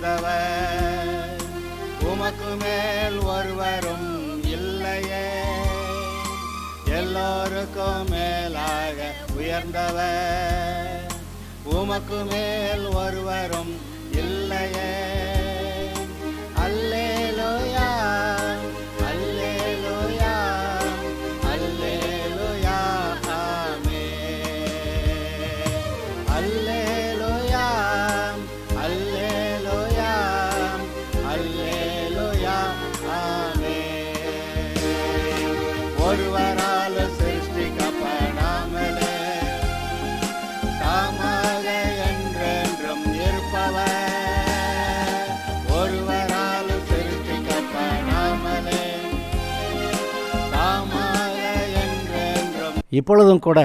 உயர்ந்தவர், உமக்கு மேல் ஒருவரும் இல்லையே. எல்லோருக்கும் மேலாக உயர்ந்தவர், உமக்கு மேல் ஒருவரும் இல்லையே. அல்லேலூயா, அல்லேலூயா, அல்லேலூயா, ஆமென். அல்லேலூயா, அல்லேலூயா, அல்லேலூயா, ஆமென். ஒருவரால் சிருஷ்டிக்கப்படாமலே தாமாக என்றென்றும் இருப்பவர், ஒருவரால் சிருஷ்டிக்கப்படாமலே தாமாக என்றென்றும். இப்பொழுதும் கூட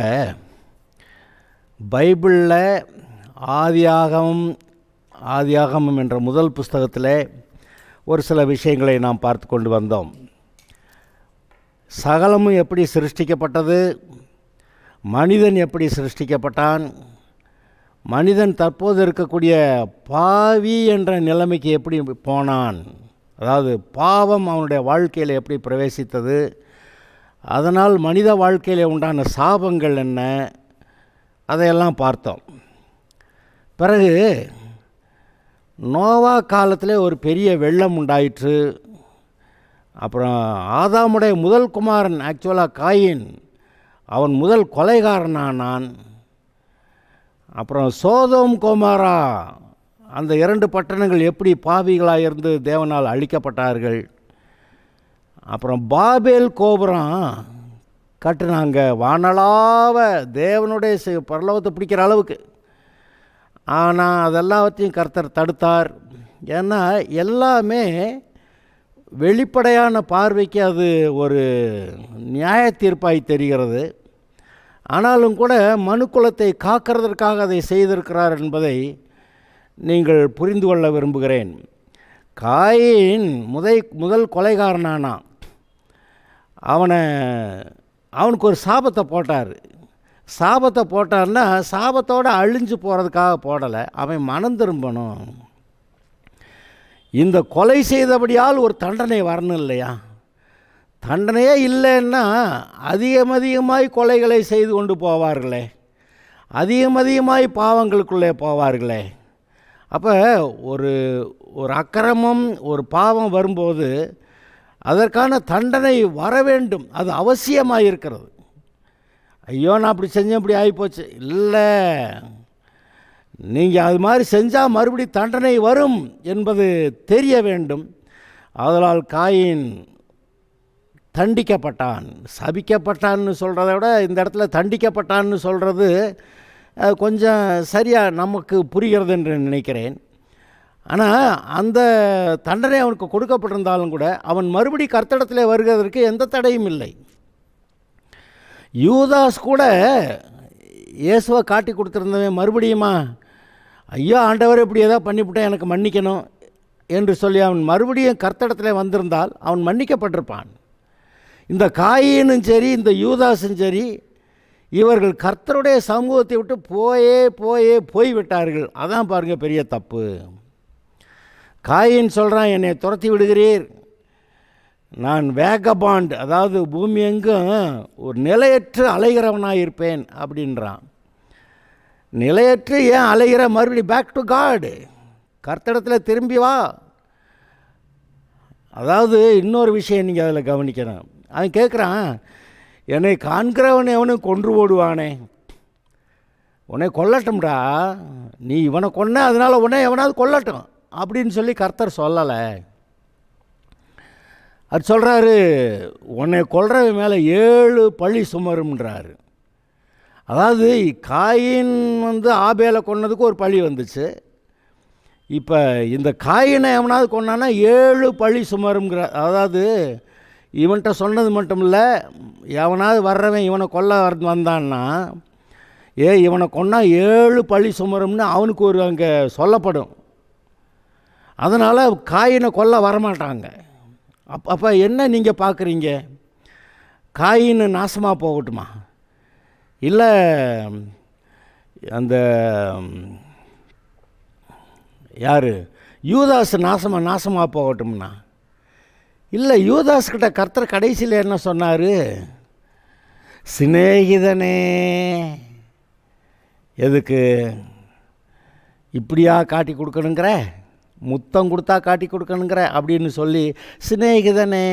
பைபிளில் ஆதியாகமம் என்ற முதல் புஸ்தகத்தில் ஒரு சில விஷயங்களை நாம் பார்த்து கொண்டு வந்தோம். சகலமும் எப்படி சிருஷ்டிக்கப்பட்டது, மனிதன் எப்படி சிருஷ்டிக்கப்பட்டான், மனிதன் தற்போது இருக்கக்கூடிய பாவி என்ற நிலைமைக்கு எப்படி போனான், அதாவது பாவம் அவனுடைய வாழ்க்கையில் எப்படி பிரவேசித்தது, அதனால் மனித வாழ்க்கையில் உண்டான சாபங்கள் என்ன, அதையெல்லாம் பார்த்தோம். பிறகு நோவா காலத்தில் ஒரு பெரிய வெள்ளம் உண்டாயிற்று. அப்புறம் ஆதாமுடைய முதல் குமாரன் ஆக்சுவலாக காயின், அவன் முதல் கொலைகாரனானான். அப்புறம் சோதோம் கோமாரா, அந்த 2 பட்டணங்கள் எப்படி பாவிகளாக இருந்து தேவனால் அழிக்கப்பட்டார்கள். அப்புறம் பாபேல் கோபுரம் கட்டுனாங்க, வானளாவ தேவனுடைய பரலோகத்தை பிடிக்கிற அளவுக்கு. ஆனால் அதெல்லாவற்றையும் கர்த்தர் தடுத்தார். ஏன்னா எல்லாமே வெளிப்படையான பார்வைக்கு அது ஒரு நியாய தீர்ப்பாய் தெரிகிறது. ஆனாலும் கூட மனுக்குலத்தை காக்கிறதற்காக அதை செய்திருக்கிறார் என்பதை நீங்கள் புரிந்து கொள்ள விரும்புகிறேன். காயின் முதல் கொலைகாரனானான். அவனுக்கு ஒரு சாபத்தை போட்டார். சாபத்தை போட்டார்னா சாபத்தோடு அழிஞ்சு போகிறதுக்காக போடலை, அவன் மனம் திரும்பணும். இந்த கொலை செய்தபடியால் ஒரு தண்டனை வரணும் இல்லையா? தண்டனையே இல்லைன்னா அதிகமாய் கொலைகளை செய்து கொண்டு போவார்களே, அதிகமாய் பாவங்களுக்குள்ளே போவார்களே. அப்போ ஒரு அக்கிரமம், ஒரு பாவம் வரும்போது அதற்கான தண்டனை வர வேண்டும், அது அவசியமாக இருக்கிறது. ஐயோ நான் அப்படி செஞ்சேன் இப்படி ஆகிப்போச்சு இல்லை, நீங்கள் அது மாதிரி செஞ்சால் மறுபடியும் தண்டனை வரும் என்பது தெரிய வேண்டும். ஆதலால் காயின் தண்டிக்கப்பட்டான். சபிக்கப்பட்டான்னு சொல்கிறத விட இந்த இடத்துல தண்டிக்கப்பட்டான்னு சொல்கிறது கொஞ்சம் சரியாக நமக்கு புரிகிறது என்று நினைக்கிறேன். ஆனால் அந்த தண்டனை அவனுக்கு கொடுக்கப்பட்டிருந்தாலும் கூட அவன் மறுபடி கர்த்தரிடத்தில் வருகிறதற்கு எந்த தடையும் இல்லை. யூதாஸ் கூட இயேசுவை காட்டி கொடுத்துருந்தவன் மறுபடியுமா ஐயோ ஆண்டவர் இப்படி ஏதோ பண்ணிவிட்டேன் எனக்கு மன்னிக்கணும் என்று சொல்லி அவன் மறுபடியும் கர்த்தரிடத்தில் வந்திருந்தால் அவன் மன்னிக்கப்பட்டிருப்பான். இந்த காயினும் சரி இந்த யூதாஸும் சரி இவர்கள் கர்த்தருடைய சமூகத்தை விட்டு போய்விட்டார்கள். அதான் பாருங்கள் பெரிய தப்பு. காயின் சொல்கிறான், என்னை துரத்தி விடுகிறீர், நான் வேகபாண்ட், அதாவது பூமி எங்கும் ஒரு நிலையற்று அலைகிறவனாக இருப்பேன் அப்படின்றான். நிலையற்று ஏன் அலைகிற? மறுபடி பேக் டு காட், கர்த்தரிடத்தில் திரும்பி வா. அதாவது இன்னொரு விஷயம் நீங்கள் அதில் கவனிக்கணும். அவன் கேட்குறான், என்னை காண்கிறவன் எவனும் கொன்று ஓடுவானே, உன்னை கொல்லட்டும்டா, நீ இவனை கொன்ன அதனால் உன்னை எவனாவது கொல்லட்டும் அப்படின்னு சொல்லி கர்த்தர் சொல்லலை. அது சொல்கிறாரு, உன்னை கொல்றவன் மேலே 7 பழி சுமரும்ன்றாரு. அதாவது காயின் ஆபேலை கொன்னதுக்கு ஒரு பழி வந்துச்சு. இப்போ இந்த காயினை எவனாவது கொன்னான்னா 7 பழி சுமருங்கிற. அதாவது இவன்கிட்ட சொன்னது மட்டும் இல்லை, எவனாவது வர்றவன் இவனை கொல்ல வந்தான்னா இவனை கொன்னா 7 பழி சுமரும்னு அவனுக்கு ஒரு அங்கே சொல்லப்படும். அதனால் காயினை கொல்ல வரமாட்டாங்க. அப்போ என்ன நீங்கள் பார்க்குறீங்க? காயின் நாசமாக போகட்டுமா, இல்லை அந்த யார் யூதாஸ் நாசமாக போகட்டும்னா இல்லை. யூதாஸ்கிட்ட கர்த்தர் கடைசியில் என்ன சொன்னார்? சிநேகிதனே, எதுக்கு இப்படியா காட்டி கொடுக்கணுங்கிற, முத்தம் கொடுத்தா காட்டி கொடுக்கணுங்கிற அப்படின்னு சொல்லி சிநேகிதனே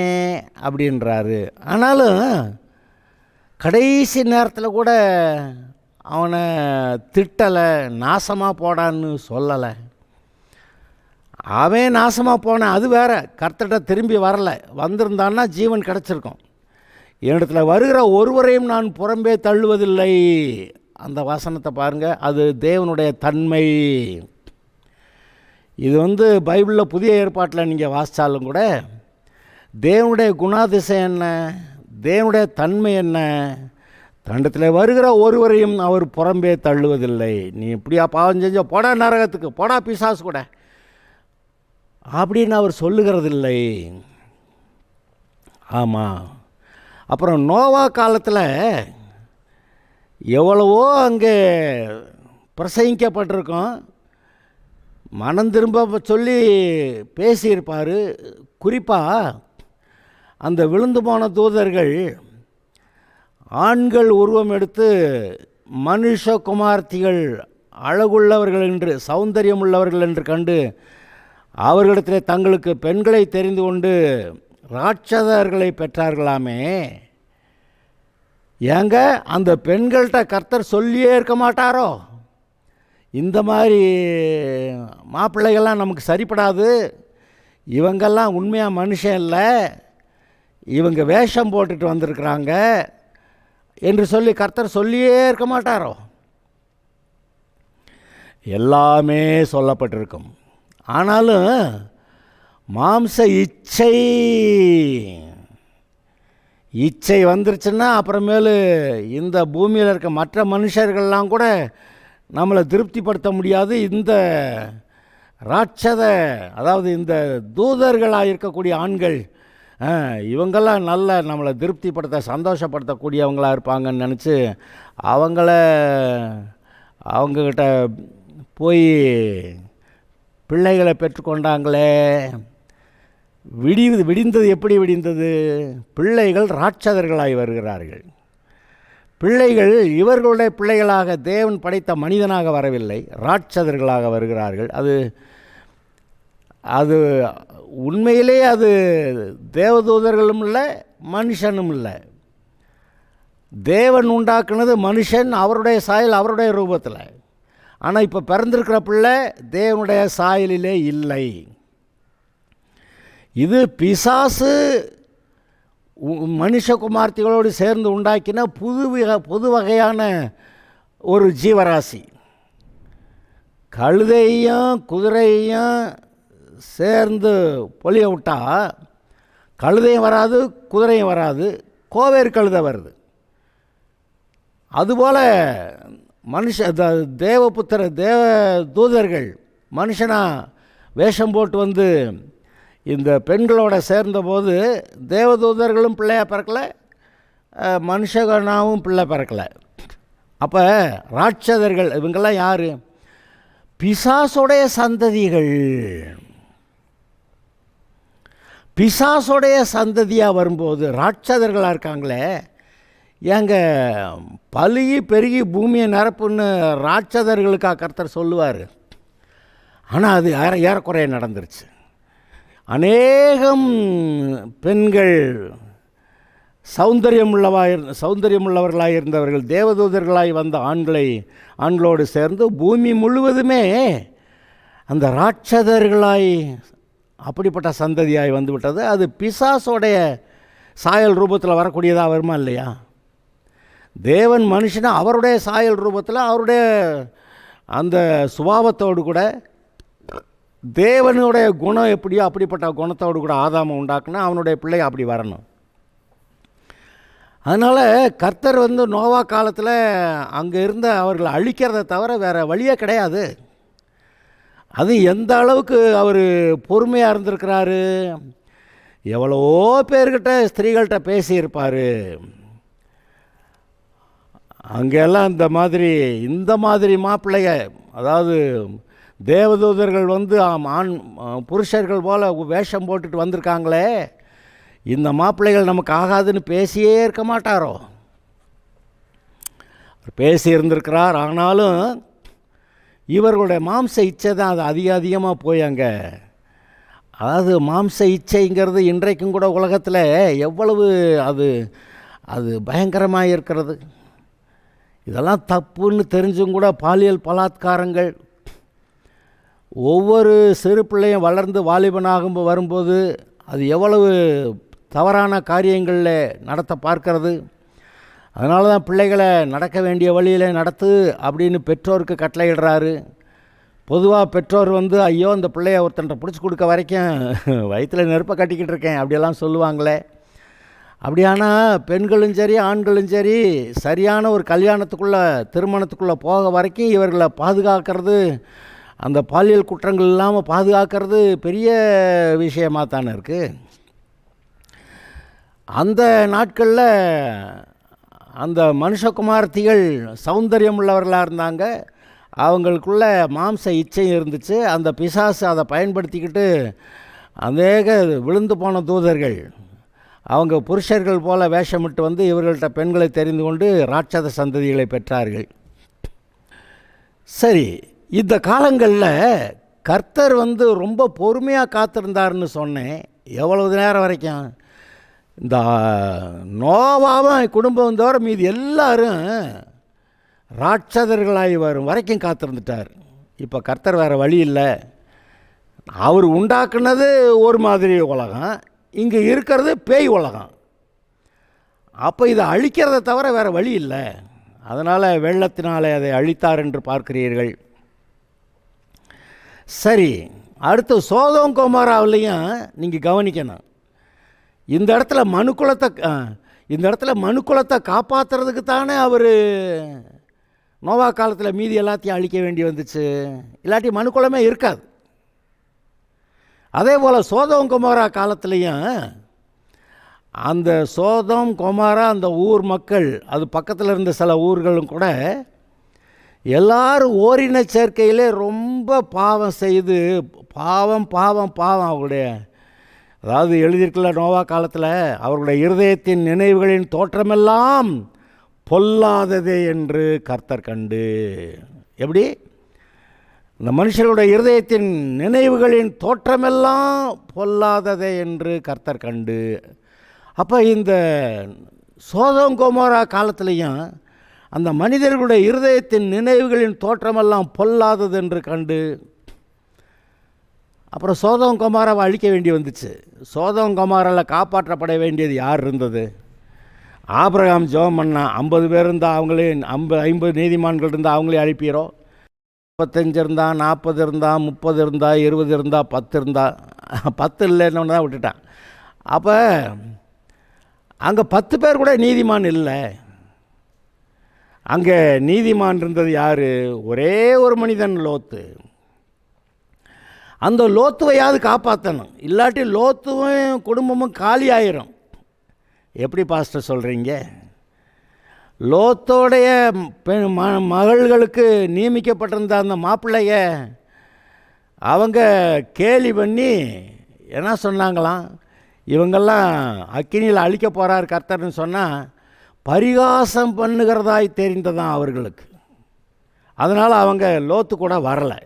அப்படின்றாரு. ஆனாலும் கடைசி நேரத்தில் கூட அவனை திட்டலை, நாசமாக போடான்னு சொல்லலை. அவன் நாசமாக போனான், அது வேற. கர்த்தர்கிட்ட திரும்பி வரலை. வந்திருந்தான்னா ஜீவன் கிடச்சிருக்கும். என்னிடத்துல வருகிற ஒருவரையும் நான் புறம்பே தள்ளுவதில்லை. அந்த வசனத்தை பாருங்கள். அது தேவனுடைய தன்மை. இது பைபிளில் புதிய ஏற்பாட்டில் நீங்கள் வாசித்தாலும் கூட தேவனுடைய குணாதிசயம் என்ன, தேவனுடைய தன்மை என்ன, தண்டத்தில் வருகிற ஒருவரையும் அவர் புறம்பே தள்ளுவதில்லை. நீ இப்படியா பாவம் செஞ்ச, போடா நரகத்துக்கு, போடா பிசாசு கூட அப்படின்னு அவர் சொல்லுகிறதில்லை. ஆமாம். அப்புறம் நோவா காலத்தில் எவ்வளவோ அங்கே பிரசங்கிக்கப்பட்டிருக்கோம். மனம் திரும்ப சொல்லி பேசியிருப்பார். குறிப்பாக அந்த விழுந்து போன தூதர்கள் ஆண்கள் உருவம் எடுத்து மனுஷகுமார்த்திகள் அழகுள்ளவர்கள் என்று, சௌந்தரியம் உள்ளவர்கள் என்று கண்டு அவர்களிடத்தில் தங்களுக்கு பெண்களை தெரிந்து கொண்டு ராட்சதர்களை பெற்றார்களாமே. ஏங்க அந்த பெண்கள்கிட்ட கர்த்தர் சொல்லியே இருக்க மாட்டாரோ? இந்த மாதிரி மாப்பிள்ளைகள்லாம் நமக்கு சரிப்படாது, இவங்கெல்லாம் உண்மையாக மனுஷன் இல்லை, இவங்க வேஷம் போட்டுட்டு வந்திருக்கிறாங்க என்று சொல்லி கர்த்தர் சொல்லியே இருக்க மாட்டாரோ? எல்லாமே சொல்லப்பட்டிருக்கும். ஆனாலும் மாம்ச இச்சை வந்துருச்சுன்னா அப்புறமேலு இந்த பூமியில் இருக்க மற்ற மனுஷர்கள்லாம் கூட நம்மளை திருப்திப்படுத்த முடியாது. இந்த அதாவது இந்த தூதர்களாக இருக்கக்கூடிய ஆண்கள், இவங்கெல்லாம் நல்ல நம்மளை திருப்திப்படுத்த, சந்தோஷப்படுத்தக்கூடியவங்களாக இருப்பாங்கன்னு நினச்சி அவங்கக்கிட்ட போய் பிள்ளைகளை பெற்றுக்கொண்டாங்களே. விடிந்தது எப்படி விடிந்தது? பிள்ளைகள் ராட்சதர்களாய் வருகிறார்கள். பிள்ளைகள் இவர்களுடைய பிள்ளைகளாக தேவன் படைத்த மனிதனாக வரவில்லை, ராட்சதர்களாக வருகிறார்கள். அது உண்மையிலே அது தேவதூதர்களும் இல்லை, மனுஷனும் இல்லை. தேவன் உண்டாக்குனது மனுஷன், அவருடைய சாயல், அவருடைய ரூபத்தில். ஆனால் இப்போ பிறந்திருக்கிற பிள்ளை தேவனுடைய சாயலிலே இல்லை. இது பிசாசு மனுஷகுமார்த்திகளோடு சேர்ந்து உண்டாக்கின புது வகையான ஒரு ஜீவராசி. கழுதையும் குதிரையும் சேர்ந்து பொலிய விட்டால் கழுதையும் வராது, குதிரையும் வராது, கோவேறு கழுதை வருது. அதுபோல் தேவ தூதர்கள் மனுஷனாக வேஷம் போட்டு இந்த பெண்களோட சேர்ந்தபோது தேவதூதர்களும் பிள்ளையாக பிறக்கலை, மனுஷகனாவும் பிள்ளை பிறக்கலை. அப்போ ராட்சதர்கள் இவங்கெல்லாம் யார்? பிசாசுடைய சந்ததிகள். பிசாசுடைய சந்ததியாக வரும்போது ராட்சதர்களாக இருக்காங்களே. ஏங்க பலுகி பெருகி பூமியை நிரப்புன்னு ராட்சதர்களுக்காக கர்த்தர் சொல்லுவார். ஆனால் அது ஏறக்குறைய நடந்துருச்சு. அநேகம் பெண்கள் சௌந்தரியமுள்ளவர்களாக இருந்தவர்கள் தேவதூதர்களாய் வந்த ஆண்களோடு சேர்ந்து பூமி முழுவதுமே அந்த ராட்சதர்களாய் அப்படிப்பட்ட சந்ததியாய் வந்துவிட்டது. அது பிசாசோடைய சாயல் ரூபத்தில் வரக்கூடியதாக வருமா இல்லையா? தேவன் மனுஷனை அவருடைய சாயல் ரூபத்தில், அவருடைய அந்த சுபாவத்தோடு கூட, தேவனுடைய குணம் எப்படியோ அப்படிப்பட்ட குணத்தோடு கூட ஆதாமை உண்டாக்குனா அவனுடைய பிள்ளை அப்படி வரணும். அதனால் கர்த்தர் நோவா காலத்தில் அங்கே இருந்த அவர்களை அழிக்கிறத தவிர வேறு வழியே கிடையாது. அது எந்த அளவுக்கு அவர் பொறுமையாக இருந்திருக்கிறாரு. எவ்வளவோ பேர்கிட்ட ஸ்திரீகள்கிட்ட பேசியிருப்பார். அங்கெல்லாம் இந்த மாதிரி மாப்பிள்ளைய, அதாவது தேவதூதர்கள் வந்து ஆண் புருஷர்கள் போல் வேஷம் போட்டுட்டு வந்திருக்காங்களே, இந்த மாப்பிள்ளைகள் நமக்கு ஆகாதுன்னு பேசியே இருக்க மாட்டாரோ? பேசி இருந்திருக்கிறார். ஆனாலும் இவர்களுடைய மாம்ச இச்சை தான் அது அதிகமாக போய் அங்கே, அதாவது மாம்ச இச்சைங்கிறது இன்றைக்கும் கூட உலகத்தில் எவ்வளவு அது அது பயங்கரமாக இருக்கிறது. இதெல்லாம் தப்புன்னு தெரிஞ்சும் கூட பாலியல் பலாத்காரங்கள், ஒவ்வொரு சிறு பிள்ளையும் வளர்ந்து வாலிபனாகும் வரும்போது அது எவ்வளவு தவறான காரியங்களில் நடத்த பார்க்கிறது. அதனால தான் பிள்ளைகளை நடக்க வேண்டிய வழியில் நடத்து அப்படின்னு பெற்றோருக்கு கட்டளையிடுறாரு. பொதுவாக பெற்றோர் வந்து ஐயோ இந்த பிள்ளைய ஒருத்தன்ட்ட பிடிச்சி கொடுக்க வரைக்கும் வயிற்றில் நெருப்பை கட்டிக்கிட்டு இருக்கேன் அப்படியெல்லாம் சொல்லுவாங்களே. அப்படியானா பெண்களும் சரி ஆண்களும் சரி சரியான ஒரு கல்யாணத்துக்குள்ளே திருமணத்துக்குள்ளே போக வரைக்கும் இவர்களை பாதுகாக்கிறது, அந்த பாலியல் குற்றங்கள் இல்லாமல் பாதுகாக்கிறது பெரிய விஷயமாக தானே இருக்குது. அந்த நாட்களில் அந்த மனுஷகுமார்த்திகள் சௌந்தரியம் உள்ளவர்களாக இருந்தாங்க. அவங்களுக்குள்ள மாம்ச இச்சை இருந்துச்சு. அந்த பிசாசு அதை பயன்படுத்திக்கிட்டு அநேக விழுந்து போன தூதர்கள் அவங்க புருஷர்கள் போல வேஷமிட்டு வந்து இவர்கள்ட்ட பெண்களை தெரிந்து கொண்டு ராட்சத சந்ததிகளை பெற்றார்கள். சரி, இந்த காலங்களில் கர்த்தர் வந்து ரொம்ப பொறுமையாக காத்திருந்தார்னு சொன்னேன். எவ்வளவு நேரம் வரைக்கும்? இந்த நோவாவும் குடும்பம் தவிர மீது எல்லாரும் ராட்சதர்களாகி வரும் வரைக்கும் காத்திருந்துட்டார். இப்போ கர்த்தர் வேறு வழி இல்லை. அவர் உண்டாக்குனது ஒரு மாதிரி உலகம், இங்கே இருக்கிறது பேய் உலகம். அப்போ இதை அழிக்கிறத தவிர வேறு வழி இல்லை. அதனால் வெள்ளத்தினாலே அதை அழித்தார் என்று பார்க்கிறீர்கள். சரி, அடுத்து சோதோம் கொமோராவிலையும் நீங்கள் கவனிக்கணும். இந்த இடத்துல மனுக்குலத்தை காப்பாற்றுறதுக்கு தானே அவர் நோவா காலத்தில் மீதி எல்லாத்தையும் அழிக்க வேண்டி வந்துச்சு. இல்லாட்டி மனுக்குலமே இருக்காது. அதே போல் சோதோம் கொமோரா காலத்துலேயும் அந்த சோதோம் கொமோரா அந்த ஊர் மக்கள், அது பக்கத்தில் இருந்த சில ஊர்களும் கூட எல்லாரும் ஓரின சேர்க்கையிலே ரொம்ப பாவம் செய்து பாவம் அவங்களுடைய, அதாவது எழுதியிருக்கல நோவா காலத்தில் அவர்களுடைய இருதயத்தின் நினைவுகளின் தோற்றமெல்லாம் பொல்லாததே என்று கர்த்தர் கண்டு. எப்படி? இந்த மனுஷர்களுடைய இருதயத்தின் நினைவுகளின் தோற்றமெல்லாம் பொல்லாததே என்று கர்த்தர் கண்டு. அப்போ இந்த சோதோம் கொமோரா காலத்திலையும் அந்த மனிதர்களுடைய இருதயத்தின் நினைவுகளின் தோற்றமெல்லாம் பொல்லாதது என்று கண்டு அப்புறம் சோதோம் கொமோராவை அழிக்க வேண்டி வந்துச்சு. சோதோம் கொமோராவில் காப்பாற்றப்பட வேண்டியது யார் இருந்தது? ஆபிரகாம் ஜெபம் பண்ணா 50 பேர் இருந்தால் அவங்களே 50 நீதிமான்கள் இருந்தால் அவங்களே அழிப்பீரோ? 35 இருந்தா, 40 இருந்தா, 30 இருந்தா, 20 இருந்தா, 10 இருந்தா, 10 இல்லைன்னு தான் விட்டுட்டான். அப்போ அங்கே 10 பேர் கூட நீதிமான் இல்லை. அங்கே நீதிமான் இருந்தது யார்? ஒரே ஒரு மனிதன், லோத்து. அந்த லோத்துவையாவது காப்பாற்றணும், இல்லாட்டி லோத்துவும் குடும்பமும் காலி ஆயிரும். எப்படி பாஸ்டர் சொல்கிறீங்க? லோத்தோடைய மகள்களுக்கு நியமிக்கப்பட்டிருந்த அந்த மாப்பிள்ளைய அவங்க கேலி பண்ணி என்ன சொன்னாங்களாம், இவங்கெல்லாம் அக்கினியில் அழிக்க போகிறார் கர்த்தர்னு சொன்னால் பரிகாசம் பண்ணுகிறதாய் தெரிந்ததான் அவர்களுக்கு. அதனால் அவங்க லோத்து கூட வரலை.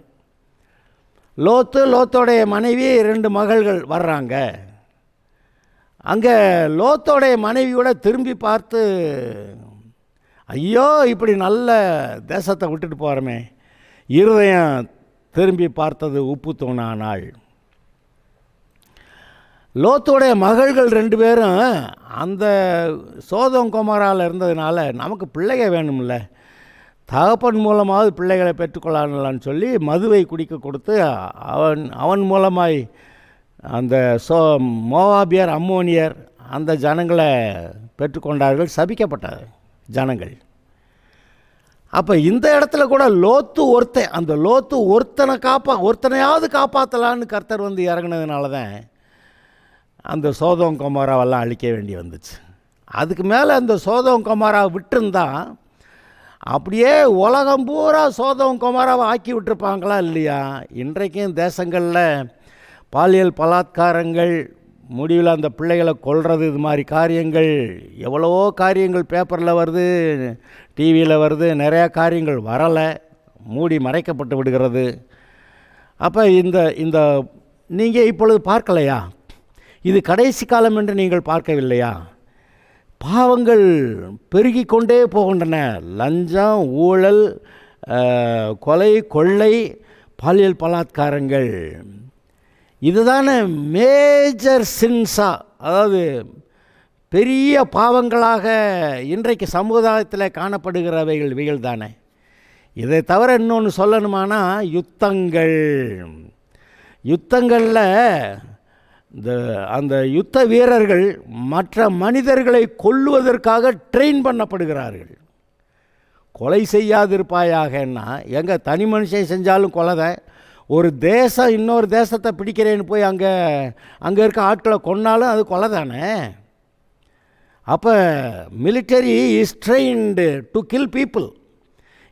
லோத்தோடைய மனைவி 2 மகள்கள் வர்றாங்க. அங்கே லோத்தோடைய மனைவியோட திரும்பி பார்த்து, ஐயோ இப்படி நல்ல தேசத்தை விட்டுட்டு போகிறோமே, இருதயம் திரும்பி பார்த்தது உப்பு தூணானாள். லோத்தோடைய மகள்கள் 2 பேரும் அந்த சோதோம் கொமோராவில் இருந்ததுனால நமக்கு பிள்ளைக வேணும்ல, தகப்பன் மூலமாவது பிள்ளைகளை பெற்றுக்கொள்ளலான்னு சொல்லி மதுவை குடிக்க கொடுத்து அவன் மூலமாய் அந்த மோவாபியர் அம்மோனியர் அந்த ஜனங்களை பெற்றுக்கொண்டார்கள், சபிக்கப்பட்ட ஜனங்கள். அப்போ இந்த இடத்துல கூட லோத்து ஒருத்தன், அந்த லோத்து ஒருத்தனையாவது காப்பாற்றலான்னு கர்த்தர் வந்து இறங்கினதுனால தான் அந்த சோதோம் கொமோராவெல்லாம் அழிக்க வேண்டி வந்துச்சு. அதுக்கு மேலே அந்த சோதோம் கொமோராவை விட்டுருந்தா அப்படியே உலகம் பூரா சோதம் குமாராவை ஆக்கி விட்டுருப்பாங்களா இல்லையா? இன்றைக்கும் தேசங்களில் பாலியல் பலாத்காரங்கள், முடிவில் அந்த பிள்ளைகளை கொல்றது, இது மாதிரி காரியங்கள், எவ்வளவோ காரியங்கள் பேப்பரில் வருது, டிவியில் வருது. நிறையா காரியங்கள் வரலை, மூடி மறைக்கப்பட்டு விடுகிறது. அப்போ இந்த நீங்கள் இப்பொழுது பார்க்கலையா? இது கடைசி காலம் என்று நீங்கள் பார்க்கவில்லையா? பாவங்கள் பெருகி கொண்டே போகின்றன. லஞ்சம், ஊழல், கொலை, கொள்ளை, பாலியல் பலாத்காரங்கள், இதுதானே மேஜர் சின்ஸா, அதாவது பெரிய பாவங்களாக இன்றைக்கு சமுதாயத்தில் காணப்படுகிறவைகள் இவைகள் தானே. இதை தவிர இன்னொன்று சொல்லணுமானா, யுத்தங்களில் அந்த யுத்த வீரர்கள் மற்ற மனிதர்களை கொல்லுவதற்காக ட்ரெயின் பண்ணப்படுகிறார்கள். கொலை செய்யாதிருப்பாயாகன்னா, எங்கே தனி மனுஷன் செஞ்சாலும் கொலை. ஒரு தேசம் இன்னொரு தேசத்தை பிடிக்கிறேன்னு போய் அங்கே இருக்க ஆட்களை கொன்னாலும் அது கொலை தானே. அப்போ military is trained to kill people.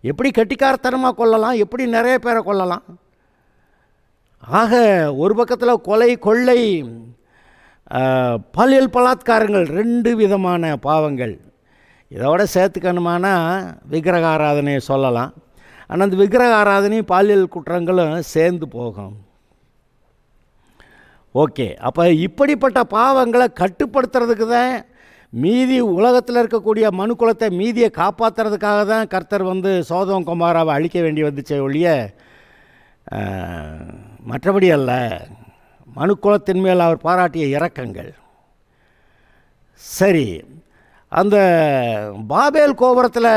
எப்படி கட்டிக்காரத்தனமாக கொல்லலாம், எப்படி நிறைய பேரை கொல்லலாம். ஆக ஒரு பக்கத்தில் கொலை, கொள்ளை, பாலியல் பலாத்காரங்கள், 2 விதமான பாவங்கள். இதோட சேர்த்துக்கணுமானா விக்கிரக ஆராதனையை சொல்லலாம். ஆனால் அந்த விக்கிரக ஆராதனையும் பாலியல் குற்றங்களும் சேர்ந்து போகும். ஓகே, அப்போ இப்படிப்பட்ட பாவங்களை கட்டுப்படுத்துறதுக்கு தான் மீதி உலகத்தில் இருக்கக்கூடிய மனுக்குலத்தை மீதியை காப்பாற்றுறதுக்காக தான் கர்த்தர் சோதோம் கொமாராவை அழிக்க வேண்டி வந்துச்சே ஒழிய மற்றபடி அல்ல. மனுக்குலத்தின் மேல் அவர் பாராட்டிய இரக்கங்கள். சரி, அந்த பாபேல் கோபுரத்தில்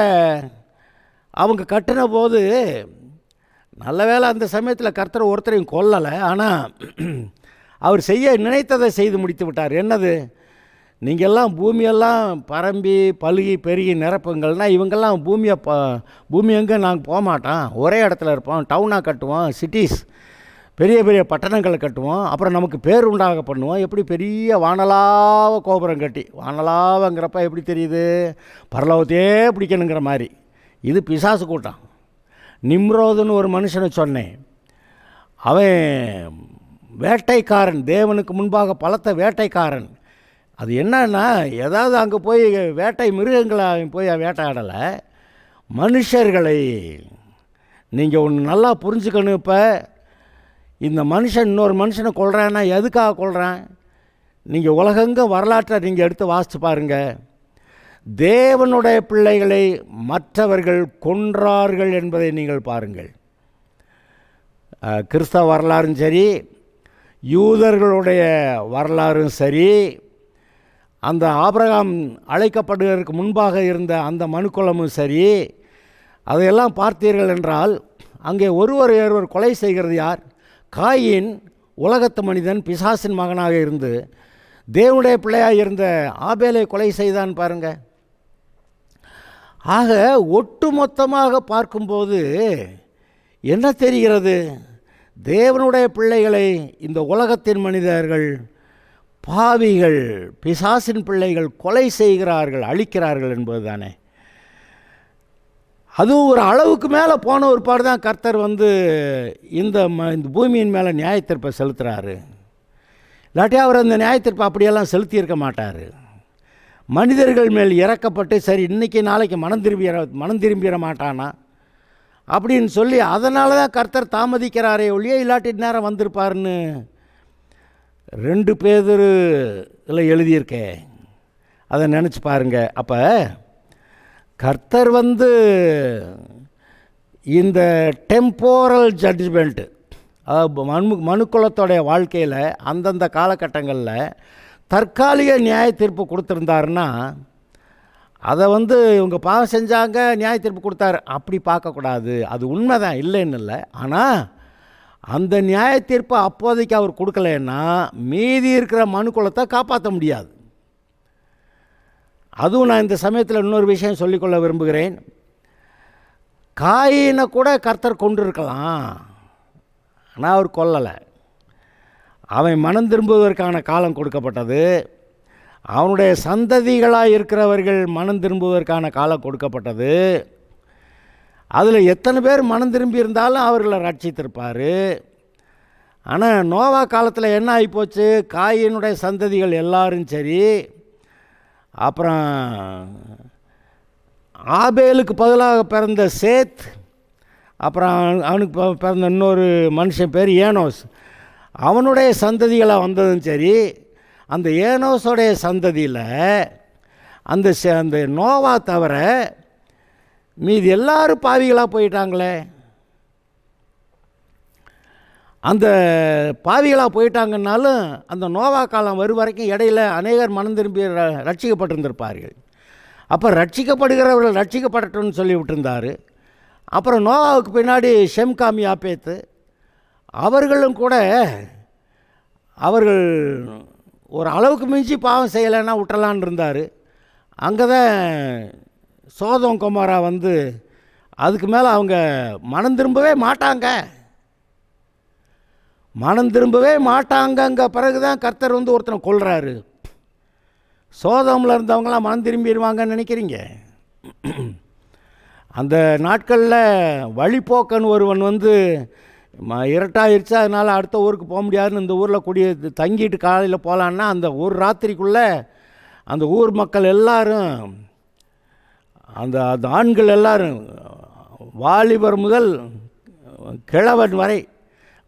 அவங்க கட்டின போது நல்ல வேளை அந்த சமயத்தில் கர்த்தர் ஒருத்தரையும் கொல்லலை. ஆனால் அவர் செய்ய நினைத்ததை செய்து முடித்து விட்டார். என்னது? நீங்கள்லாம் பூமியெல்லாம் பரம்பி பழுகி பெருகி நிரப்புங்கள்னால், இவங்கெல்லாம் பூமி எங்கே நாங்கள் போக மாட்டோம், ஒரே இடத்துல இருப்போம், டவுனாக கட்டுவோம், சிட்டிஸ், பெரிய பெரிய பட்டணங்களை கட்டுவோம், அப்புறம் நமக்கு பேர் உண்டாக பண்ணுவோம். எப்படி பெரிய வானலாவ கோபுரம் கட்டி, வானலாவங்கிறப்ப எப்படி தெரியுது, பரலோகத்தையே பிடிக்கணுங்கிற மாதிரி. இது பிசாசு கூட்டம். நிம்ரோதுன்னு ஒரு மனுஷனை சொன்னேன். அவன் வேட்டைக்காரன், தேவனுக்கு முன்பாக பலத்த வேட்டைக்காரன். அது என்னன்னா, ஏதாவது அங்கே போய் வேட்டை மிருகங்களை போய் வேட்டையாடலை, மனுஷர்களை. நீங்கள் ஒன்று நல்லா புரிஞ்சுக்கணும். இப்போ இந்த மனுஷன் இன்னொரு மனுஷனை கொல்றான்னா எதுக்காக கொல்றான்? நீங்கள் உலகெங்க வரலாற்றை நீங்கள் எடுத்து வாசித்து பாருங்கள். தேவனுடைய பிள்ளைகளை மற்றவர்கள் கொன்றார்கள் என்பதை நீங்கள் பாருங்கள். கிறிஸ்தவ வரலாறும் சரி, யூதர்களுடைய வரலாறும் சரி, அந்த ஆபிரகாம் அழைக்கப்படுவதற்கு முன்பாக இருந்த அந்த மனுக்குலமும் சரி, அதையெல்லாம் பார்த்தீர்கள் என்றால் அங்கே ஒருவர் கொலை செய்கிறது யார்? காயின் உலகத்து மனிதன், பிசாசின் மகனாக இருந்து தேவனுடைய பிள்ளையாக இருந்த ஆபேலை கொலை செய்தான் பாருங்கள். ஆக ஒட்டுமொத்தமாக பார்க்கும்போது என்ன தெரிகிறது? தேவனுடைய பிள்ளைகளை இந்த உலகத்தின் மனிதர்கள், பாவிகள், பிசாசின் பிள்ளைகள் கொலை செய்கிறார்கள், அழிக்கிறார்கள் என்பது தானே. அதுவும் ஒரு அளவுக்கு மேலே போன ஒரு பாடு தான் கர்த்தர் இந்த பூமியின் மேலே நியாயத்தீர்ப்பை செலுத்துகிறாரு. இல்லாட்டி அவர் அந்த நியாயத்தீர்ப்பை அப்படியெல்லாம் செலுத்தியிருக்க மாட்டார். மனிதர்கள் மேல் இறக்கப்பட்டு, சரி இன்றைக்கி நாளைக்கு மனம் திரும்பிட மாட்டானா அப்படின்னு சொல்லி அதனால தான் கர்த்தர் தாமதிக்கிறாரே ஒழிய இல்லாட்டி நேரம் வந்திருப்பாருன்னு 2 பேதுரு இதில் எழுதியிருக்கேன். அதை நினச்சி பாருங்கள். அப்போ கர்த்தர் இந்த டெம்போரல் ஜட்ஜ்மெண்ட்டு, மனுக்குலத்தோடைய வாழ்க்கையில் அந்தந்த காலகட்டங்களில் தற்காலிக நியாய தீர்ப்பு கொடுத்துருந்தாருன்னா, அதை இவங்க பாவம் செஞ்சாங்க, நியாய தீர்ப்பு கொடுத்தாரு, அப்படி பார்க்கக்கூடாது. அது உண்மைதான், இல்லைன்னு இல்லை. ஆனால் அந்த நியாய தீர்ப்பை அப்போதைக்கு அவர் கொடுக்கலைன்னா மீதி இருக்கிற மனுக்குலத்தை காப்பாற்ற முடியாது. அதுவும் நான் இந்த சமயத்தில் இன்னொரு விஷயம் சொல்லிக்கொள்ள விரும்புகிறேன். காயினை கூட கர்த்தர் கொண்டு இருக்கலாம், ஆனால் அவர் கொல்லலை. அவன் மனம் திரும்புவதற்கான காலம் கொடுக்கப்பட்டது. அவனுடைய சந்ததிகளாக இருக்கிறவர்கள் மனம் திரும்புவதற்கான காலம் கொடுக்கப்பட்டது. அதில் எத்தனை பேர் மனம் திரும்பி இருந்தாலும் அவர்களை ரட்சித்திருப்பார். ஆனால் நோவா காலத்தில் என்ன ஆகிப்போச்சு, காயினுடைய சந்ததிகள் எல்லாரும் சரி, அப்புறம் ஆபேலுக்கு பதிலாக பிறந்த சேத், அப்புறம் அவனுக்கு பிறந்த இன்னொரு மனுஷன் பேர் ஏனோஸ், அவனுடைய சந்ததிகளாக வந்ததும் சரி, அந்த ஏனோஸோடைய சந்ததியில் அந்த நோவா தவிர மீதி எல்லாரும் பாவிகளாக போயிட்டாங்களே. அந்த பாவிகளாக போயிட்டாங்கன்னாலும் அந்த நோவா காலம் வரும் வரைக்கும் இடையில் அநேகர் மனம் திரும்பி ரட்சிக்கப்பட்டிருந்திருப்பார்கள். அப்போ ரட்சிக்கப்படுகிறவர்கள் ரட்சிக்கப்படட்டும்னு சொல்லி விட்டுருந்தார். அப்புறம் நோவாவுக்கு பின்னாடி ஷெம் காமி யாப்பேத்து அவர்களும் கூட அவர்கள் ஒரு அளவுக்கு மிஞ்சி பாவம் செய்யலைன்னா விட்டுறலான் இருந்தார். அங்கே தான் சோதோம் கொமோரா வந்து அதுக்கு மேலே அவங்க மனம் திரும்பவே மாட்டாங்கங்க பிறகு தான் கர்த்தர் வந்து ஒருத்தனை கொல்றாரு. சோதோமில் இருந்தவங்களாம் மனம் திரும்பிடுவாங்கன்னு நினைக்கிறீங்க? அந்த நாட்களில் வழிபோக்கன் ஒருவன் வந்து இருட்டாயிருச்சு, அதனால் அடுத்த ஊருக்கு போக முடியாதுன்னு இந்த ஊரில் தங்கிட்டு காலையில் போகலான்னா அந்த ஒரு ராத்திரிக்குள்ளே அந்த ஊர் மக்கள் எல்லாரும், அந்த ஆண்கள் எல்லாரும், வாலிபர் முதல் கிழவன் வரை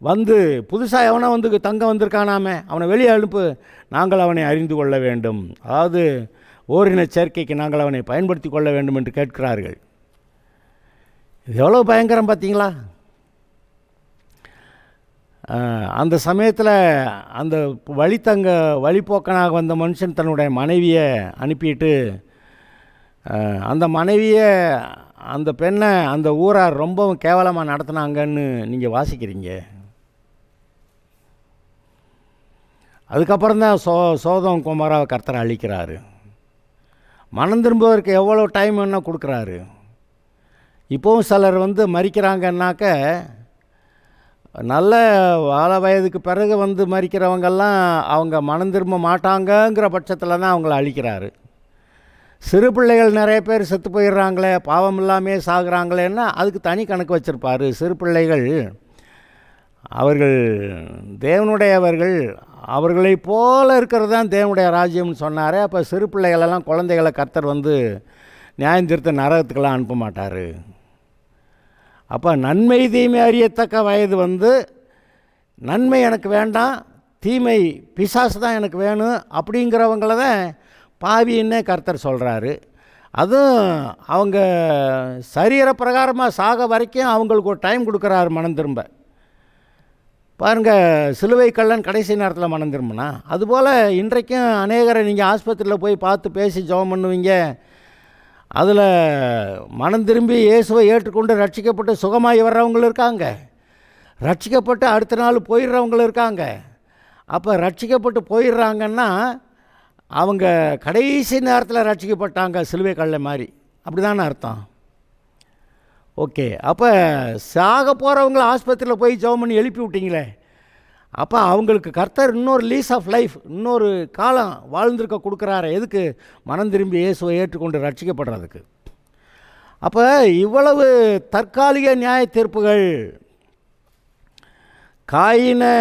வந்து புதுசாக எவனா வந்து தங்க வந்திருக்கானாமே அவனை வெளியே அனுப்பு, நாங்கள் அவனை அறிந்து கொள்ள வேண்டும், அதாவது ஓரின சேர்க்கைக்கு நாங்கள் அவனை பயன்படுத்தி கொள்ள வேண்டும் என்று கேட்கிறார்கள். இது எவ்வளோ பயங்கரம் பார்த்தீங்களா? அந்த சமயத்தில் அந்த வழிப்போக்கனாக வந்த மனுஷன் தன்னுடைய மனைவியை அனுப்பிட்டு அந்த பெண்ணை அந்த ஊரார் ரொம்பவும் கேவலமாக நடத்தினாங்கன்னு நீங்கள் வாசிக்கிறீங்க. அதுக்கப்புறம் தான் சோதோம் கொமோராவை கர்த்தர் அழிக்கிறாரு. மனம் திரும்புவதற்கு எவ்வளோ டைம் என்ன கொடுக்குறாரு. இப்போவும் சிலர் வந்து மறிக்கிறாங்கன்னாக்க நல்ல வாழ வயதுக்கு பிறகு வந்து மறிக்கிறவங்கெல்லாம் அவங்க மனம் திரும்ப மாட்டாங்கங்கிற பட்சத்தில் தான் அவங்கள அழிக்கிறாரு. சிறு பிள்ளைகள் நிறைய பேர் செத்து போயிடுறாங்களே, பாவம் இல்லாமே சாகுறாங்களேன்னா அதுக்கு தனி கணக்கு வச்சுருப்பார். சிறு பிள்ளைகள் அவர்கள் தேவனுடையவர்கள், அவர்களை போல இருக்கிறது தான் தேவனுடைய ராஜ்யம்னு சொன்னார். அப்போ சிறு பிள்ளைகளெல்லாம் குழந்தைகளை கர்த்தர் வந்து நியாயம் தீர்த்த நரகத்துக்கெல்லாம் அனுப்ப மாட்டார். அப்போ நன்மை தீமை அறியத்தக்க வயது வந்து நன்மை எனக்கு வேண்டாம், தீமை பிசாசு தான் எனக்கு வேணும் அப்படிங்கிறவங்கள தான் பாவின்னே கர்த்தர் சொல்கிறாரு. அதுவும் அவங்க சரீர பிரகாரமாக சாக வரைக்கும் அவங்களுக்கு ஒரு டைம் கொடுக்குறாரு மனம் திரும்ப. பாருங்கள், சிலுவை கள்ளன் கடைசி நேரத்தில் மனம் திரும்பினா, அதுபோல் இன்றைக்கும் அநேகரை நீங்கள் ஆஸ்பத்திரியில் போய் பார்த்து பேசி ஜெபம் பண்ணுவீங்க. அதில் மனம் திரும்பி இயேசுவை ஏற்றுக்கொண்டு ரட்சிக்கப்பட்டு சுகமாகி வர்றவங்களும் இருக்காங்க, ரட்சிக்கப்பட்டு அடுத்த நாள் போயிடுறவங்களும் இருக்காங்க. அப்போ ரட்சிக்கப்பட்டு போயிடுறாங்கன்னா அவங்க கடைசி நேரத்தில் ரட்சிக்கப்பட்டாங்க, சிலுவை கல்லை மாதிரி, அப்படி தானே அர்த்தம். ஓகே, அப்போ சாக போகிறவங்கள ஆஸ்பத்திரியில் போய் ஜெபம் பண்ணி எழுப்பி விட்டீங்களே, அப்போ அவங்களுக்கு கர்த்தர் இன்னொரு லீஸ் ஆஃப் லைஃப், இன்னொரு காலம் வாழ்ந்திருக்க கொடுக்குறாரு. எதுக்கு? மனம் திரும்பி இயேசுவை ஏற்றுக்கொண்டு ரட்சிக்கப்படுறதுக்கு. அப்போ இவ்வளவு தற்காலிக நியாய தீர்ப்புகள். காயினை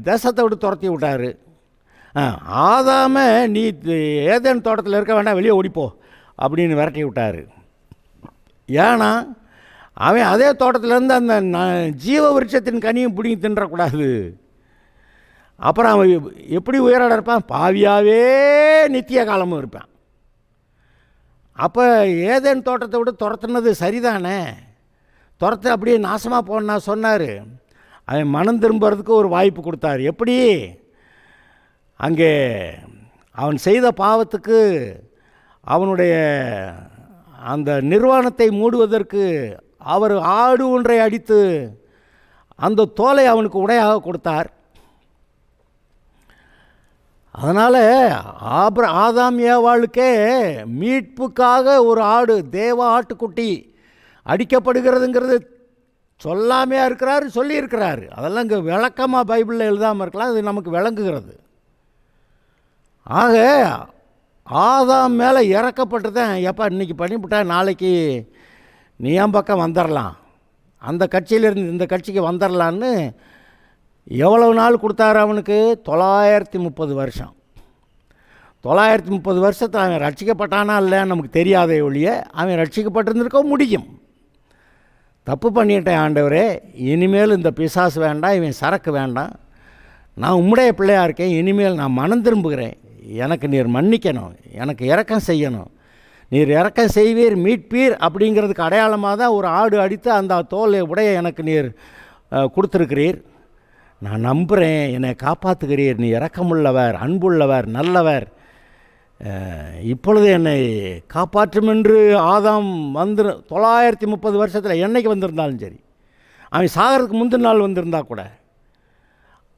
தேசத்தை விட்டு துரத்தி விட்டார். ஆதாம நீ ஏதேன் தோட்டத்தில் இருக்க வேண்டாம், வெளியே ஓடிப்போ அப்படின்னு விரட்டி விட்டார். ஏன்னா அவன் அதே தோட்டத்திலேருந்து அந்த ஜீவ விருட்சத்தின் கனியும் பிடிங்கி தின்றக்கூடாது. அப்புறம் அவன் எப்படி உயிரோட இருப்பான்? பாவியாகவே நித்திய காலமும் இருப்பான். அப்போ ஏதேன் தோட்டத்தை விட்டு துரத்துனது சரிதானே? துரத்து அப்படியே நாசமாக போனா சொன்னார். அவன் மனம் திரும்புறதுக்கு ஒரு வாய்ப்பு கொடுத்தார். எப்படி? அங்கே அவன் செய்த பாவத்துக்கு அவனுடைய அந்த நிர்வாணத்தை மூடுவதற்கு அவர் ஆடு ஒன்றை அடித்து அந்த தோலை அவனுக்கு உடையாக கொடுத்தார். அதனால் ஆதாம் ஏவாளுக்கே மீட்புக்காக ஒரு ஆடு, தேவ ஆட்டுக்குட்டி அடிக்கப்படுகிறதுங்கிறது சொல்லாமையா இருக்கிறாரு, சொல்லியிருக்கிறாரு. அதெல்லாம் இங்கே விளக்கமாக பைபிளில் எழுதாமல் இருக்கலாம், அது நமக்கு விளங்குகிறது. ஆக ஆதாம் மேலே இறக்கப்பட்டு தான், எப்போ இன்றைக்கி பண்ணிவிட்டா நாளைக்கு நீ என் பக்கம் வந்துடலாம், அந்த கட்சியிலேருந்து இந்த கட்சிக்கு வந்துடலான்னு எவ்வளவு நாள் கொடுத்தாரு அவனுக்கு? 930 வருஷம். 930 வருஷத்தில் அவன் ரட்சிக்கப்பட்டானா இல்லைன்னு நமக்கு தெரியாத ஒழிய அவன் ரட்சிக்கப்பட்டிருந்திருக்க முடியும். தப்பு பண்ணிட்டேன் ஆண்டவரே, இனிமேல் இந்த பிசாசு வேண்டாம், இவன் சரக்கு வேண்டாம், நான் உம்முடைய பிள்ளையாக இருக்கேன், இனிமேல் நான் மனம் திரும்புகிறேன், எனக்கு நீர் மன்னிக்கணும், எனக்கு இரக்கம் செய்யணும், நீர் இரக்கம் செய்வீர் மீட்பீர் அப்படிங்கிறதுக்கு அடையாளமாக தான் ஒரு ஆடு அடித்து அந்த தோல் உடைய எனக்கு நீர் கொடுத்துருக்கிறீர். நான் நம்புகிறேன், என்னை காப்பாற்றுகிறீர், நீ இரக்கமுள்ளவர், அன்புள்ளவர், நல்லவர், இப்பொழுது என்னை காப்பாற்றும் என்று ஆதாம் 930 வருஷத்தில் என்னைக்கு வந்திருந்தாலும் சரி, அவன் சாகிறதுக்கு முந்தின நாள் வந்திருந்தா கூட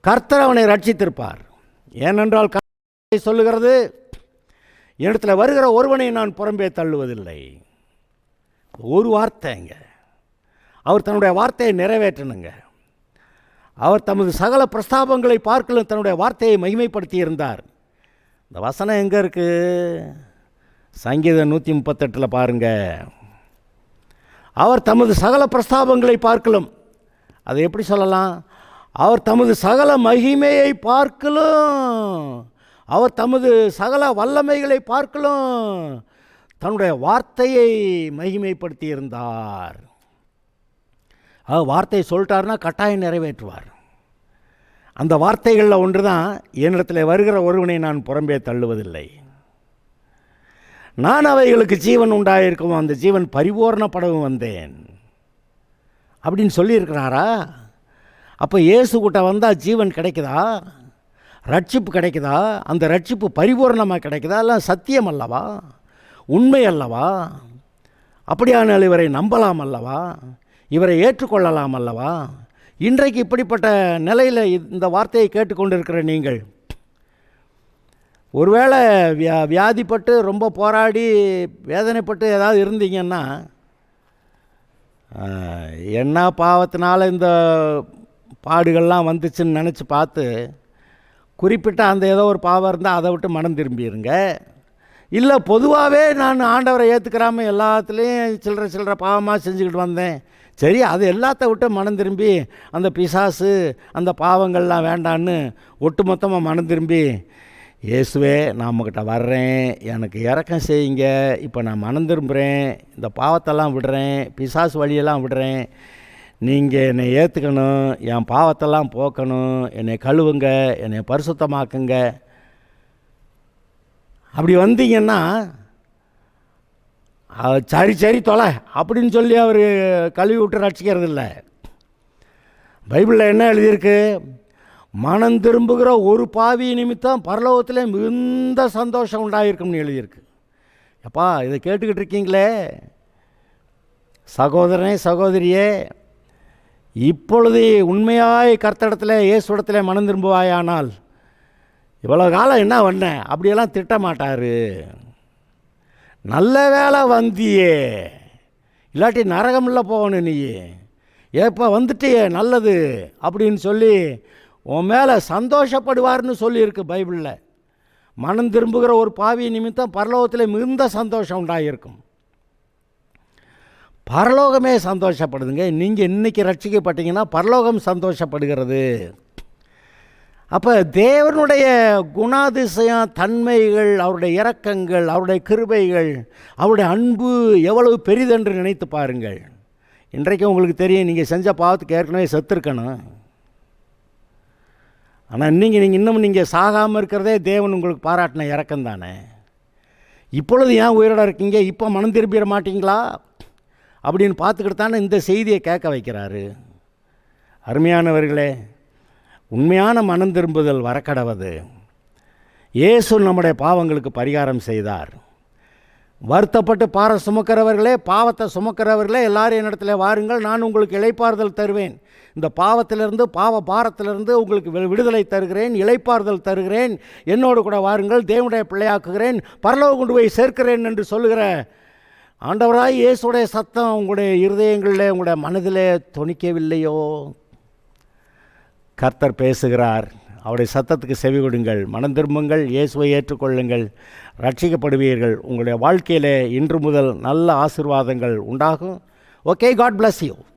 கர்த்தர் அவனை ரட்சித்திருப்பார். ஏனென்றால் கர்த்தர் சொல்லுகிறது, இடத்துல வருகிற ஒருவனை நான் புறம்பே தள்ளுவதில்லை. ஒரு வார்த்தைங்க, அவர் தன்னுடைய வார்த்தையை நிறைவேற்றணுங்க. அவர் தமது சகல பிரஸ்தாபங்களை பார்க்கலும் தன்னுடைய வார்த்தையை மகிமைப்படுத்தி இருந்தார். இந்த வசனம் எங்கே இருக்குது? சங்கீதம் 138 பாருங்கள். அவர் தமது சகல பிரஸ்தாபங்களை பார்க்கலும், அதை எப்படி சொல்லலாம்? அவர் தமது சகல மகிமையை பார்க்கலும், அவர் தமது சகல வல்லமைகளை பார்க்கலும் தன்னுடைய வார்த்தையை மகிமைப்படுத்தி இருந்தார். வார்த்தையை சொல்லிட்டார்னா கட்டாயம் நிறைவேற்றுவார். அந்த வார்த்தைகளில் ஒன்று தான், என்னிடத்தில் வருகிற ஒருவனை நான் புறம்பே தள்ளுவதில்லை, நான் அவைகளுக்கு ஜீவன் உண்டாயிருக்கும், அந்த ஜீவன் பரிபூர்ணப்படவும் வந்தேன் அப்படின்னு சொல்லியிருக்கிறாரா? அப்போ இயேசு கிட்ட வந்தால் ஜீவன் கிடைக்குதா? ரட்சிப்பு கிடைக்குதா? அந்த ரட்சிப்பு பரிபூர்ணமாக கிடைக்குதா? எல்லாம் சத்தியம் அல்லவா, உண்மை அல்லவா? அப்படியானால் இவரை நம்பலாம் அல்லவா, இவரை ஏற்றுக்கொள்ளலாம் அல்லவா? இன்றைக்கு இப்படிப்பட்ட நிலையில் இந்த வார்த்தையை கேட்டுக்கொண்டிருக்கிற நீங்கள் ஒருவேளை வியாதிப்பட்டு ரொம்ப போராடி வேதனைப்பட்டு ஏதாவது இருந்தீங்கன்னா, என்ன பாவத்தினால இந்த பாடுகள்லாம் வந்துச்சுன்னு நினச்சி பார்த்து குறிப்பிட்ட அந்த ஏதோ ஒரு பாவம் இருந்தால் அதை விட்டு மனம் திரும்பிடுங்க. இல்லை பொதுவாகவே நான் ஆண்டவரை ஏற்றுக்கிறாமல் எல்லாத்துலேயும் சில்லற பாவமாக செஞ்சுக்கிட்டு வந்தேன், சரி அது எல்லாத்த விட்டு மனம் திரும்பி அந்த பிசாசு அந்த பாவங்கள்லாம் வேண்டான்னு ஒட்டு மொத்தமாக மனம் திரும்பி, இயேசுவே நான் உங்ககிட்ட வர்றேன், எனக்கு இரக்கம் செய்யுங்க, இப்போ நான் மனம் திரும்புகிறேன், இந்த பாவத்தெல்லாம் விடுறேன், பிசாசு வழியெல்லாம் விடுறேன், நீங்கள் என்னை ஏற்றுக்கணும், என் பாவத்தெல்லாம் போக்கணும், என்னை கழுவுங்க, என்னை பரிசுத்தமாக்குங்க, அப்படி வந்தீங்கன்னா சரி தொலை அப்படின்னு சொல்லி அவர் கழுவி விட்டு ரட்சிக்கிறது இல்லை. பைபிளில் என்ன எழுதியிருக்கு? மனம் திரும்புகிற ஒரு பாவி நிமித்தம் பரலோகத்திலே மிகுந்த சந்தோஷம் உண்டாயிருக்கும்னு எழுதியிருக்கு. அப்பா இதை கேட்டுக்கிட்டு இருக்கீங்களே சகோதரனே சகோதரியே, இப்பொழுது உண்மையாய் கர்த்தரிடத்தில் இயேசுவிடத்தில் மனம் திரும்புவாயானால் இவ்வளோ காலம் என்ன பண்ணேன் அப்படியெல்லாம் திட்டமாட்டார். நல்ல வேலை வந்தியே, இல்லாட்டி நரகமில்ல போகணும், நீ ஏப்பா வந்துட்டியே நல்லது அப்படின்னு சொல்லி உன் மேலே சந்தோஷப்படுவார்னு சொல்லியிருக்கு பைபிளில். மனம் திரும்புகிற ஒரு பாவி நிமித்தம் பரலோகத்தில் மிகுந்த சந்தோஷம் உண்டாகிருக்கும். பரலோகமே சந்தோஷப்படுதுங்க. நீங்கள் இன்றைக்கி ரட்சிக்கப்பட்டீங்கன்னா பரலோகம் சந்தோஷப்படுகிறது. அப்போ தேவனுடைய குணாதிசயம், தன்மைகள், அவருடைய இரக்கங்கள், அவருடைய கிருபைகள், அவருடைய அன்பு எவ்வளவு பெரிதென்று நினைத்து பாருங்கள். இன்றைக்கு உங்களுக்கு தெரியும், நீங்கள் செஞ்ச பாவத்துக்கு ஏற்கனவே செத்துருக்கணும். ஆனால் நீங்கள் இன்னும் சாகாமல் இருக்கிறதே தேவன் உங்களுக்கு பாராட்டின இரக்கம் தானே. இப்பொழுது ஏன் உயிரோட இருக்கீங்க, இப்போ மனம் திரும்பிட மாட்டிங்களா அப்படின்னு பார்த்துக்கிட்டு தானே இந்த செய்தியை கேட்க வைக்கிறாரு. அருமையானவர்களே, உண்மையான மனம் திரும்புதல் வரக்கடவது. இயேசு நம்முடைய பாவங்களுக்கு பரிகாரம் செய்தார். வருத்தப்பட்டு பாரம் சுமக்கிறவர்களே, பாவத்தை சுமக்கிறவர்களே, எல்லாரும் என்னிடத்துல வாருங்கள், நான் உங்களுக்கு இளைப்பாறுதல் தருவேன். இந்த பாவத்திலிருந்து, பாவ பாரத்திலிருந்து உங்களுக்கு விடுதலை தருகிறேன், இளைப்பாறுதல் தருகிறேன், என்னோடு கூட வாருங்கள், தேவனுடைய பிள்ளையாக்குகிறேன், பரலோகம் கொண்டு போய் சேர்க்கிறேன் என்று சொல்லுகிற ஆண்டவராய் இயேசுடைய சத்தம் உங்களுடைய இருதயங்களில், உங்களுடைய மனதிலே தொனிக்கவில்லையோ? கர்த்தர் பேசுகிறார். அவருடைய சத்தத்துக்கு செவி கொடுங்கள், மனம் திரும்புங்கள், இயேசுவை ஏற்றுக்கொள்ளுங்கள், ரட்சிக்கப்படுவீர்கள். உங்களுடைய வாழ்க்கையில் இன்று முதல் நல்ல ஆசீர்வாதங்கள் உண்டாகும். Okay, god bless you.